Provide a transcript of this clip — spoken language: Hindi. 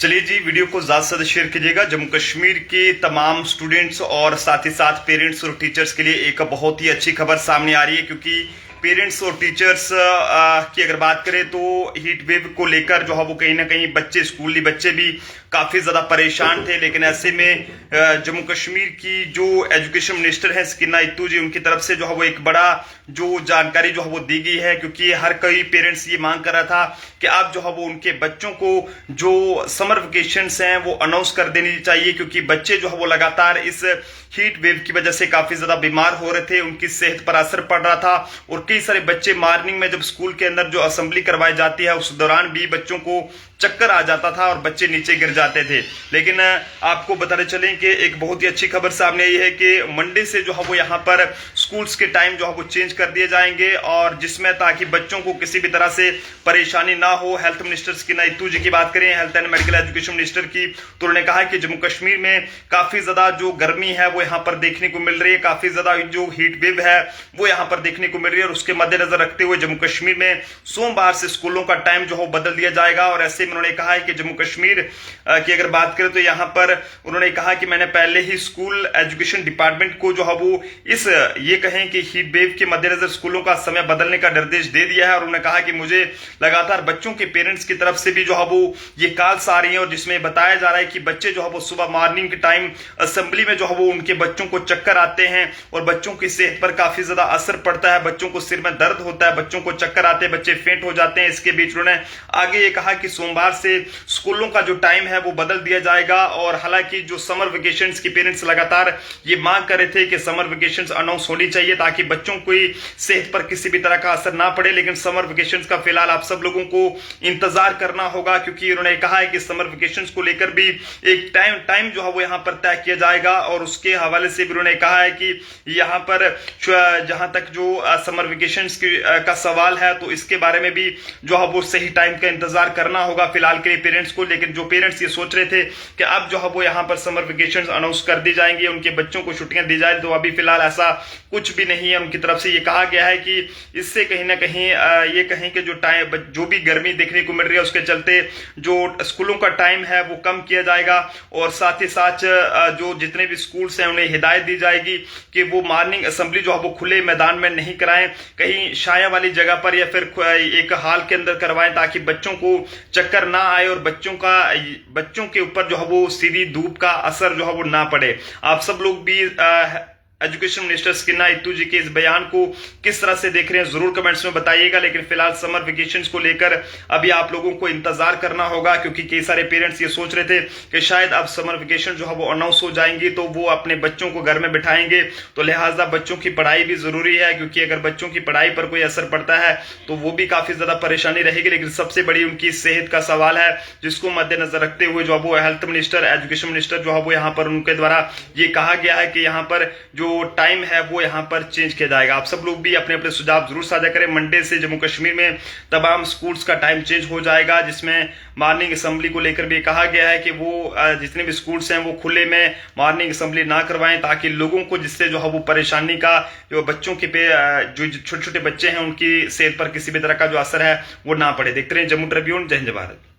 चलिए जी, वीडियो को ज्यादा से ज्यादा शेयर कीजिएगा। जम्मू कश्मीर के तमाम स्टूडेंट्स और साथ ही साथ पेरेंट्स और टीचर्स के लिए एक बहुत ही अच्छी खबर सामने आ रही है, क्योंकि पेरेंट्स और टीचर्स की अगर बात करें तो हीट वेव को लेकर जो है वो कहीं ना कहीं बच्चे, स्कूली बच्चे भी काफी ज्यादा परेशान थे। लेकिन ऐसे में जम्मू कश्मीर की जो एजुकेशन मिनिस्टर है सकीना इत्तू जी, उनकी तरफ से जो है वो एक बड़ा जो जानकारी जो है वो दी गई है, क्योंकि हर कोई पेरेंट्स ये मांग कर रहा था कि आप जो है वो उनके बच्चों को जो समर वेकेशंस हैं वो अनाउंस कर देनी चाहिए, क्योंकि बच्चे जो है वो लगातार इस हीट वेव की वजह से काफी ज्यादा बीमार हो रहे थे, उनकी सेहत पर असर पड़ रहा था। और कई सारे बच्चे मॉर्निंग में जब स्कूल के अंदर जो असेंबली करवाई जाती है उस दौरान भी बच्चों को चक्कर आ जाता था और बच्चे नीचे गिर जाते थे। लेकिन आपको बताते चलें कि एक बहुत ही अच्छी खबर सामने आई है कि मंडे से जो है वो यहाँ पर स्कूल्स के टाइम जो है वो चेंज कर दिए जाएंगे, और जिसमें ताकि बच्चों को किसी भी तरह से परेशानी ना हो। हेल्थ मिनिस्टर सकीना इत्तू जी की बात करें, health and medical education minister की, तो उन्होंने कहा कि जम्मू कश्मीर में काफी ज्यादा जो गर्मी है वो यहाँ पर देखने को मिल रही है, काफी ज्यादा जो हीट वेव है वो यहाँ पर देखने को मिल रही है। और उसके मद्देनजर रखते हुए जम्मू कश्मीर में सोमवार से स्कूलों का टाइम जो है बदल दिया जाएगा। और ऐसे में उन्होंने कहा है कि जम्मू कश्मीर की अगर बात करें तो यहाँ पर उन्होंने कहा कि मैंने पहले ही स्कूल एजुकेशन डिपार्टमेंट को जो है वो इस ये कहें कि हीट वेव के मद्देनजर स्कूलों का समय बदलने का निर्देश दे दिया है। और उन्होंने कहा कि मुझे लगातार बच्चों के पेरेंट्स की तरफ से भी जो है वो ये कॉल्स आ रही है, और जिसमें बताया जा रहा है कि बच्चे जो है वो सुबह मॉर्निंग के टाइम असेंबली में जो है वो उनके बच्चों को चक्कर आते हैं और बच्चों की सेहत पर काफी ज्यादा असर पड़ता है, बच्चों को सिर में दर्द होता है, बच्चों को चक्कर आते हैं, बच्चे फेंट हो जाते हैं। इसके बीच उन्होंने आगे ये कहा कि सोमवार से स्कूलों का जो टाइम है वो बदल दिया जाएगा। और हालांकि जो समर वेकेशंस की पेरेंट्स लगातार ये मांग कर रहे थे कि समर वेकेशंस अनाउंस होनी चाहिए ताकि बच्चों को सेहत पर किसी भी तरह का असर ना पड़े। लेकिन समर वेकेशंस का फिलहाल आप सब लोगों को इंतजार करना होगा, क्योंकि उन्होंने कहा है कि समर वेकेशंस को लेकर भी एक टाइम जो है वो यहाँ पर तय किया जाएगा। और उसके हवाले से भी उन्होंने कहा है कि यहाँ पर जहां तक जो समर वेकेशंस का सवाल है तो इसके बारे में भी जो है वो सही टाइम का इंतजार करना होगा फिलहाल के लिए पेरेंट्स को। लेकिन जो पेरेंट्स ये सोच रहे थे कि अब जो है वो यहाँ पर समर वेकेशंस अनाउंस कर दी जाएंगी, उनके बच्चों को छुट्टियां दी जाए, तो अभी फिलहाल ऐसा कुछ भी नहीं है। उनकी तरफ से ये कहा गया है कि इससे कहीं ना कहीं ये कहें कि जो भी गर्मी देखने को मिल रही है उसके चलते जो स्कूलों का टाइम है वो कम किया जाएगा। और साथ ही साथ जो जितने भी स्कूल्स हैं उन्हें हिदायत दी जाएगी कि वो मॉर्निंग असेंबली जो है वो खुले मैदान में नहीं कराएं, कहीं छाया वाली जगह पर या फिर एक हॉल के अंदर करवाएं, ताकि बच्चों को चक्कर ना आए और बच्चों के ऊपर जो है वो सीधी धूप का असर जो है वो ना पड़े। आप सब लोग भी एजुकेशन मिनिस्टर सकीना इत्तू जी के इस बयान को किस तरह से देख रहे हैं जरूर कमेंट्स में बताइएगा। लेकिन फिलहाल समर वेकेशंस को लेकर अभी आप लोगों को इंतजार करना होगा, क्योंकि कई सारे पेरेंट्स ये सोच रहे थे कि शायद अब समर वेकेशन जो है वो अनाउंस हो जाएंगी तो वो अपने बच्चों को घर में बिठाएंगे, तो लिहाजा बच्चों की पढ़ाई भी जरूरी है, क्योंकि अगर बच्चों की पढ़ाई पर कोई असर पड़ता है तो वो भी काफी ज्यादा परेशानी रहेगी। लेकिन सबसे बड़ी उनकी सेहत का सवाल है, जिसको मद्देनजर रखते हुए जो वो हेल्थ मिनिस्टर, एजुकेशन मिनिस्टर जो है वो यहाँ पर उनके द्वारा ये कहा गया है कि यहाँ पर जो टाइम है वो यहाँ पर चेंज किया जाएगा। आप सब लोग भी अपने अपने सुझाव जरूर साझा करें। मंडे से जम्मू कश्मीर में तमाम स्कूल्स का टाइम चेंज हो जाएगा, जिसमें मॉर्निंग असेंबली को लेकर भी कहा गया है कि वो जितने भी स्कूल्स हैं वो खुले में मॉर्निंग असेंबली ना करवाएं, ताकि लोगों को जिससे जो है वो परेशानी का जो बच्चों के पे जो छोटे छोटे बच्चे हैं उनकी सेहत पर किसी भी तरह का जो असर है वो ना पड़े। देखते रहे जम्मू ट्रिब्यून। जय हिंद भारत।